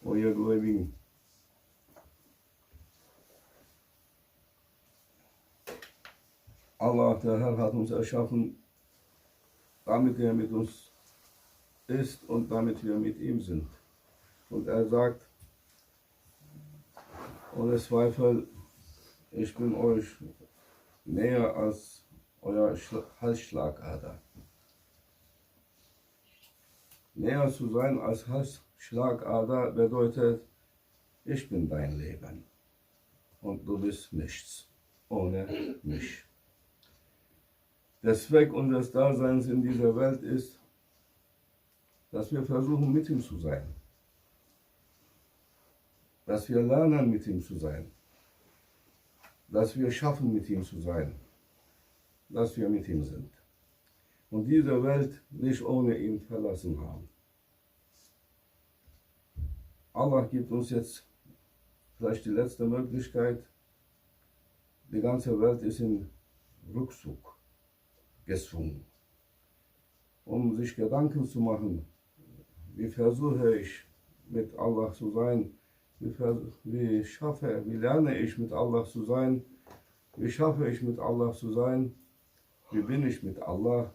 O ihr Gläubigen, Allah, der Herr, hat uns erschaffen, damit er mit uns ist und damit wir mit ihm sind. Und er sagt, ohne Zweifel, ich bin euch näher als euer Halsschlagader. Näher zu sein als Halsschlagader bedeutet, ich bin dein Leben und du bist nichts ohne mich. Der Zweck unseres Daseins in dieser Welt ist, dass wir versuchen, mit ihm zu sein. Dass wir lernen, mit ihm zu sein. Dass wir schaffen, mit ihm zu sein. Dass wir mit ihm sind. Und diese Welt nicht ohne ihn verlassen haben. Allah gibt uns jetzt vielleicht die letzte Möglichkeit. Die ganze Welt ist in Rückzug gezwungen, um sich Gedanken zu machen, wie versuche ich mit Allah zu sein, wie lerne ich mit Allah zu sein, wie schaffe ich mit Allah zu sein, wie bin ich mit Allah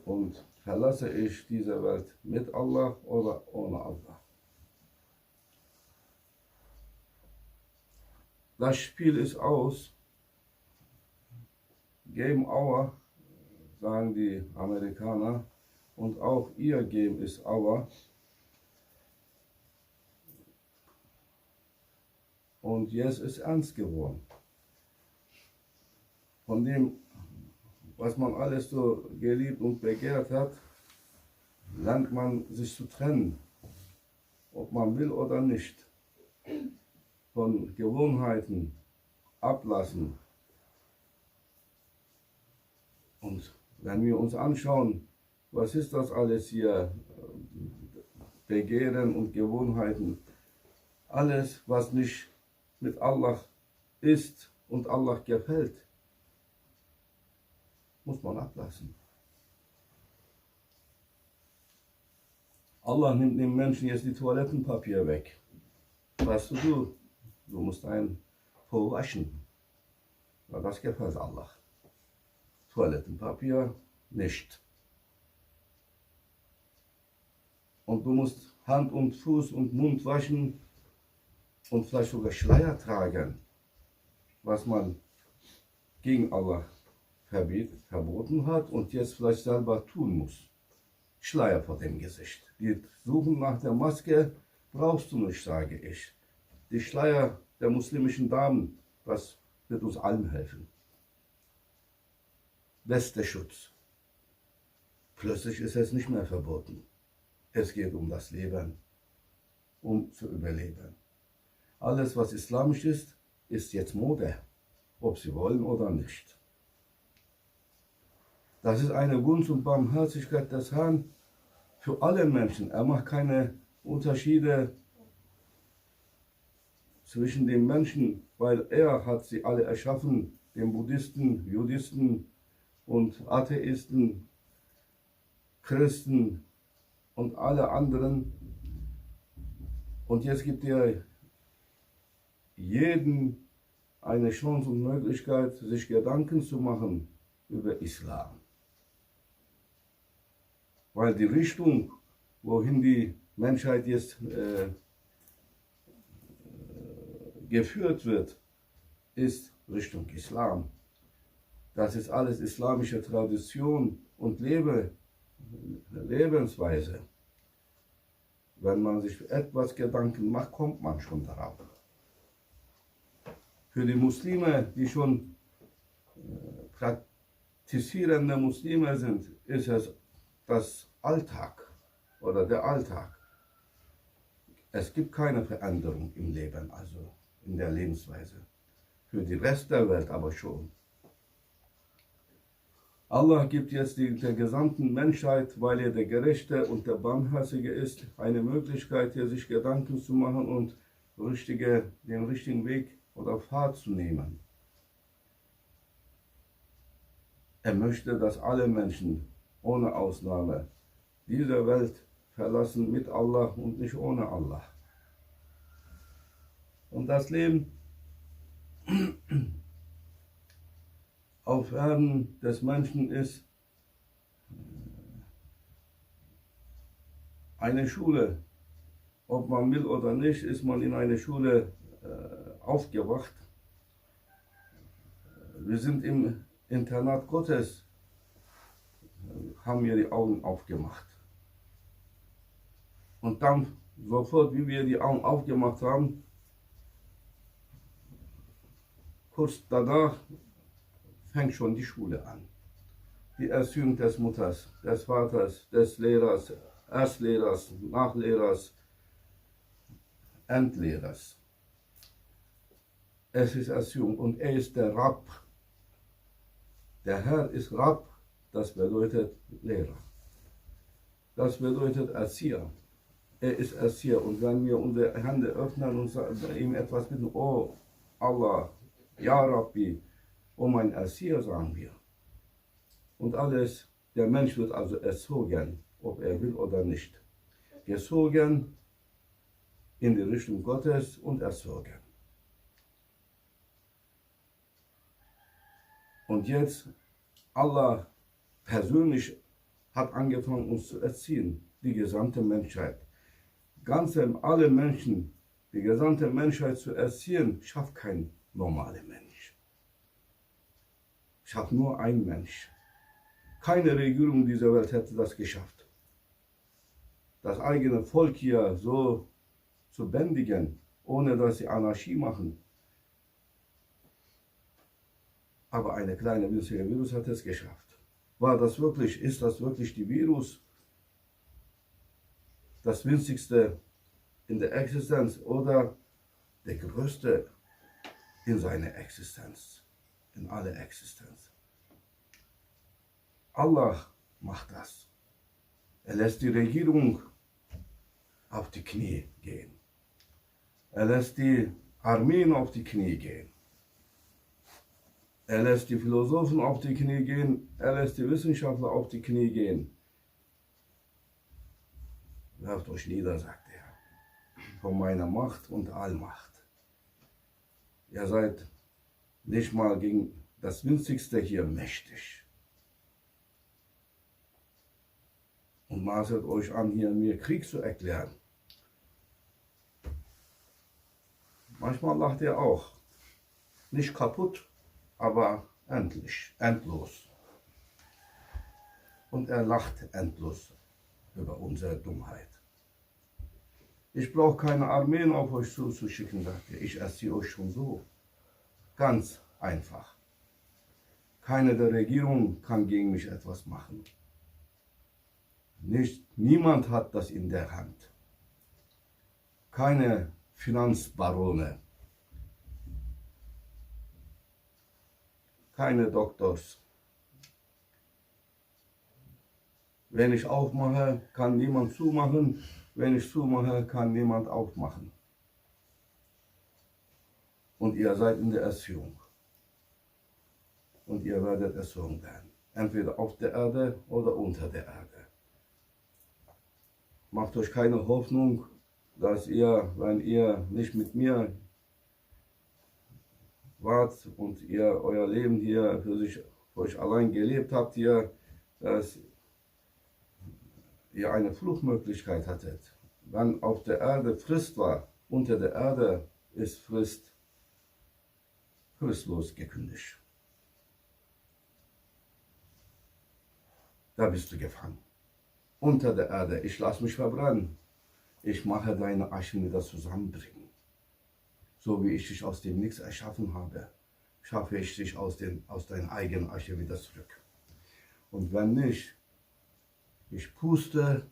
und verlasse ich diese Welt mit Allah oder ohne Allah. Das Spiel ist aus. Game Over, sagen die Amerikaner, und auch ihr Game ist Over. Und jetzt ist ernst geworden. Von dem, was man alles so geliebt und begehrt hat, lernt man sich zu trennen, ob man will oder nicht. Von Gewohnheiten ablassen. Und wenn wir uns anschauen, was ist das alles hier, Begehren und Gewohnheiten, alles, was nicht mit Allah ist und Allah gefällt, muss man ablassen. Allah nimmt dem Menschen jetzt die Toilettenpapier weg. Was du? Du musst ein Po waschen. Ja, das gefällt Allah. Toilettenpapier nicht. Und du musst Hand und Fuß und Mund waschen und vielleicht sogar Schleier tragen, was man gegen Allah verboten hat und jetzt vielleicht selber tun muss. Schleier vor dem Gesicht. Wir suchen nach der Maske, brauchst du nicht, sage ich. Die Schleier der muslimischen Damen, das wird uns allen helfen. Bester Schutz. Plötzlich ist es nicht mehr verboten. Es geht um das Leben, um zu überleben. Alles, was islamisch ist, ist jetzt Mode, ob sie wollen oder nicht. Das ist eine Gunst und Barmherzigkeit des Herrn für alle Menschen. Er macht keine Unterschiede zwischen den Menschen, weil er hat sie alle erschaffen, den Buddhisten, Judisten und Atheisten, Christen und alle anderen. Und jetzt gibt er jedem eine Chance und Möglichkeit, sich Gedanken zu machen über Islam. Weil die Richtung, wohin die Menschheit jetzt geführt wird, ist Richtung Islam. Das ist alles islamische Tradition und Lebensweise. Wenn man sich etwas Gedanken macht, kommt man schon darauf. Für die Muslime, die schon praktizierende Muslime sind, ist es das Alltag oder der Alltag. Es gibt keine Veränderung im Leben, also in der Lebensweise. Für den Rest der Welt aber schon. Allah gibt jetzt der gesamten Menschheit, weil er der Gerechte und der Barmherzige ist, eine Möglichkeit, hier sich Gedanken zu machen und den richtigen Weg oder Pfad zu nehmen. Er möchte, dass alle Menschen ohne Ausnahme diese Welt verlassen mit Allah und nicht ohne Allah. Und das Leben auf Erden des Menschen ist eine Schule. Ob man will oder nicht, ist man in eine Schule aufgewacht. Wir sind im Internat Gottes, haben wir die Augen aufgemacht. Und dann, sofort wie wir die Augen aufgemacht haben, kurz danach fängt schon die Schule an. Die Erziehung des Mutters, des Vaters, des Lehrers, Erstlehrers, Nachlehrers, Endlehrers. Es ist Erziehung und er ist der Rabb. Der Herr ist Rabb, das bedeutet Lehrer. Das bedeutet Erzieher. Er ist Erzieher und wenn wir unsere Hände öffnen und ihm etwas bitten, oh Allah, Ja Rabbi, oh mein Erzieher, sagen wir. Und alles, der Mensch wird also erzogen, ob er will oder nicht. Gezogen in die Richtung Gottes und erzogen. Und jetzt, Allah persönlich hat angefangen, uns zu erziehen, die gesamte Menschheit. Alle Menschen, die gesamte Menschheit zu erziehen, schafft kein normaler Mensch. Schafft nur ein Mensch. Keine Regierung dieser Welt hätte das geschafft. Das eigene Volk hier so zu bändigen, ohne dass sie Anarchie machen. Aber eine kleine winzige Virus hat es geschafft. Ist das wirklich die Virus? Das winzigste in der Existenz oder der größte in seiner Existenz, in aller Existenz? Allah macht das. Er lässt die Regierung auf die Knie gehen. Er lässt die Armeen auf die Knie gehen. Er lässt die Philosophen auf die Knie gehen. Er lässt die Wissenschaftler auf die Knie gehen. Werft euch nieder, sagt er, von meiner Macht und Allmacht. Ihr seid nicht mal gegen das Winzigste hier mächtig. Und maßet euch an, hier mir Krieg zu erklären. Manchmal lacht er auch. Nicht kaputt, aber endlos. Und er lacht endlos über unsere Dummheit. Ich brauche keine Armeen auf euch zuzuschicken, sagt er. Ich erziehe euch schon so. Ganz einfach. Keine der Regierungen kann gegen mich etwas machen. Niemand hat das in der Hand. Keine Finanzbarone. Keine Doktors. Wenn ich aufmache, kann niemand zumachen. Wenn ich zumache, kann niemand aufmachen. Und ihr seid in der Erziehung. Und ihr werdet erzogen werden. Entweder auf der Erde oder unter der Erde. Macht euch keine Hoffnung, dass ihr, wenn ihr nicht mit mir wart und ihr euer Leben hier für euch allein gelebt habt, dass ihr eine Fluchtmöglichkeit hattet. Wenn auf der Erde Frist war, unter der Erde ist Frist fristlos gekündigt. Da bist du gefangen. Unter der Erde, ich lasse mich verbrennen. Ich mache deine Aschen wieder zusammenbringen. So wie ich dich aus dem Nichts erschaffen habe, schaffe ich dich aus deiner eigenen Asche wieder zurück. Und wenn nicht, ich puste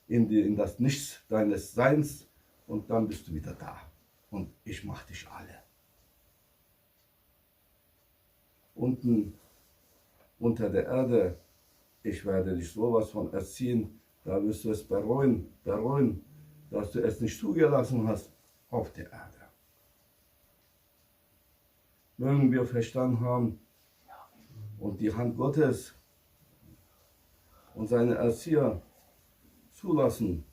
in das Nichts deines Seins und dann bist du wieder da. Und ich mache dich alle. Unten, unter der Erde, ich werde dich sowas von erziehen, da wirst du es bereuen, dass du es nicht zugelassen hast auf der Erde. Mögen wir verstanden haben und die Hand Gottes und seine Erzieher zulassen,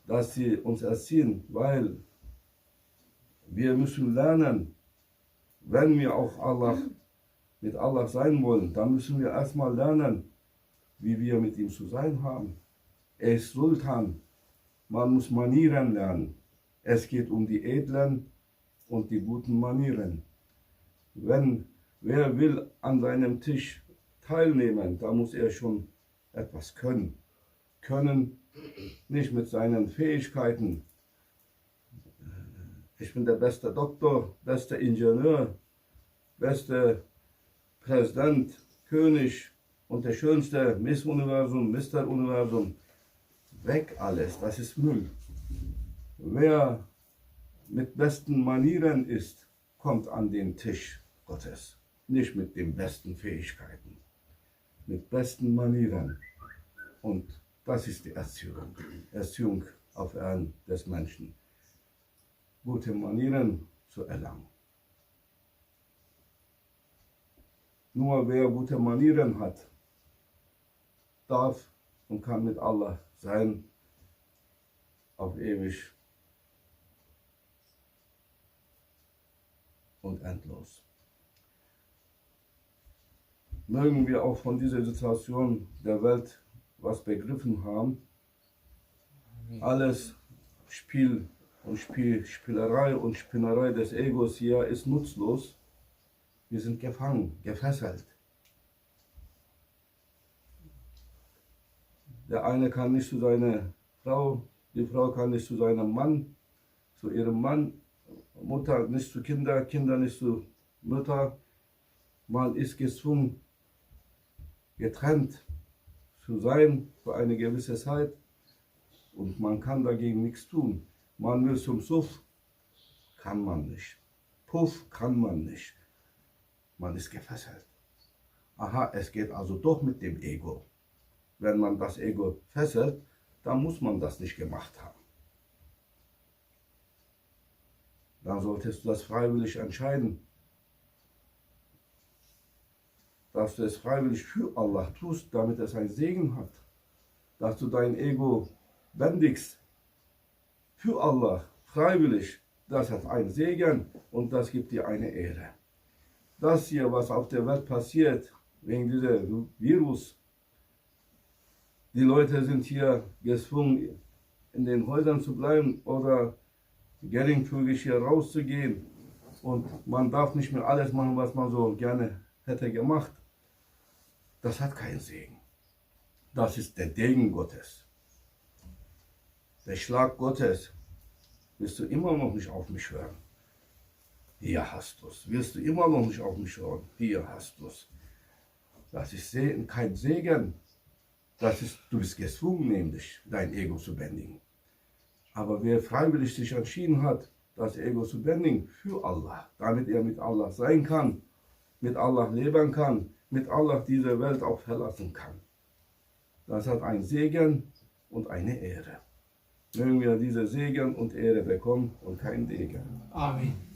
dass sie uns erziehen, weil wir müssen lernen, wenn wir auch mit Allah sein wollen, dann müssen wir erstmal lernen, wie wir mit ihm zu sein haben. Er ist Sultan, man muss Manieren lernen. Es geht um die edlen und die guten Manieren. Wer will an seinem Tisch teilnehmen, da muss er schon etwas können. Können nicht mit seinen Fähigkeiten. Ich bin der beste Doktor, beste Ingenieur, beste Präsident, König und der schönste Miss Universum, Mr. Universum. Weg alles, das ist Müll. Wer mit besten Manieren ist, kommt an den Tisch Gottes. Nicht mit den besten Fähigkeiten, mit besten Manieren. Und das ist die Erziehung auf Erden des Menschen. Gute Manieren zu erlangen. Nur wer gute Manieren hat, darf und kann mit Allah sein auf ewig und endlos. Mögen wir auch von dieser Situation der Welt was begriffen haben. Alles Spiel und Spielerei und Spinnerei des Egos hier ist nutzlos. Wir sind gefangen, gefesselt. Der eine kann nicht zu seiner Frau, die Frau kann nicht zu seinem Mann, zu ihrem Mann, Mutter nicht zu Kinder, Kinder nicht zu Mutter. Man ist gezwungen, getrennt zu sein für eine gewisse Zeit und man kann dagegen nichts tun. Man will zum Suff, kann man nicht. Puff kann man nicht. Man ist gefesselt. Aha, es geht also doch mit dem Ego. Wenn man das Ego fesselt, dann muss man das nicht gemacht haben. Dann solltest du das freiwillig entscheiden. Dass du es freiwillig für Allah tust, damit es einen Segen hat. Dass du dein Ego bändigst für Allah, freiwillig. Das hat einen Segen und das gibt dir eine Ehre. Das hier, was auf der Welt passiert, wegen diesem Virus, die Leute sind hier gezwungen, in den Häusern zu bleiben oder geringfügig hier rauszugehen. Und man darf nicht mehr alles machen, was man so gerne hätte gemacht. Das hat keinen Segen. Das ist der Degen Gottes. Der Schlag Gottes. Willst du immer noch nicht auf mich hören? Hier hast du es. Willst du immer noch nicht auf mich hören? Hier hast du es. Das ist kein Segen. Du bist gezwungen, nämlich dein Ego zu bändigen. Aber wer freiwillig sich entschieden hat, das Ego zu bändigen für Allah, damit er mit Allah sein kann, mit Allah leben kann, mit Allah diese Welt auch verlassen kann. Das hat einen Segen und eine Ehre. Mögen wir diese Segen und Ehre bekommen und keinen Segen. Amen.